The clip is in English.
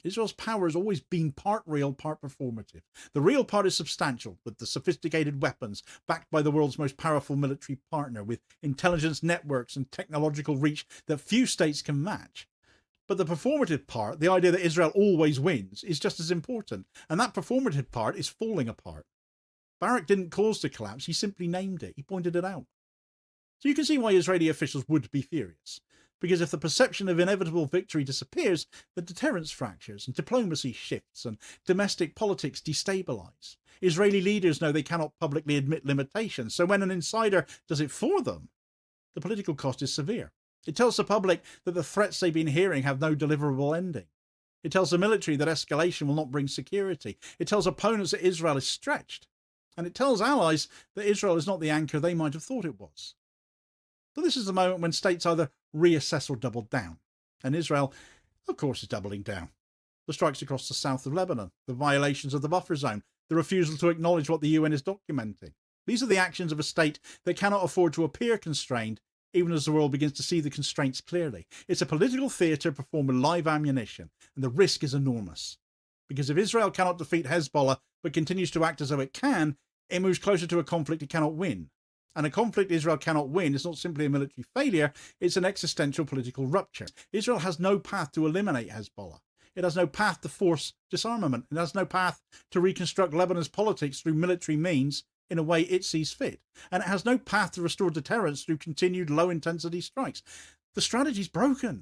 Israel's power has always been part real, part performative. The real part is substantial, with the sophisticated weapons backed by the world's most powerful military partner, with intelligence networks and technological reach that few states can match. But the performative part, the idea that Israel always wins, is just as important, and that performative part is falling apart. Barak didn't cause the collapse, he simply named it, he pointed it out. So you can see why Israeli officials would be furious. Because if the perception of inevitable victory disappears, the deterrence fractures and diplomacy shifts and domestic politics destabilise. Israeli leaders know they cannot publicly admit limitations, so when an insider does it for them, the political cost is severe. It tells the public that the threats they've been hearing have no deliverable ending. It tells the military that escalation will not bring security. It tells opponents that Israel is stretched. And it tells allies that Israel is not the anchor they might have thought it was. So this is the moment when states either reassess or double down. And Israel, of course, is doubling down. The strikes across the south of Lebanon, the violations of the buffer zone, the refusal to acknowledge what the UN is documenting. These are the actions of a state that cannot afford to appear constrained, even as the world begins to see the constraints clearly. It's a political theatre performed with live ammunition, and the risk is enormous. Because if Israel cannot defeat Hezbollah, but continues to act as though it can, it moves closer to a conflict it cannot win. And a conflict Israel cannot win is not simply a military failure, it's an existential political rupture. Israel has no path to eliminate Hezbollah. It has no path to force disarmament. It has no path to reconstruct Lebanon's politics through military means in a way it sees fit. And it has no path to restore deterrence through continued low-intensity strikes. The strategy's broken.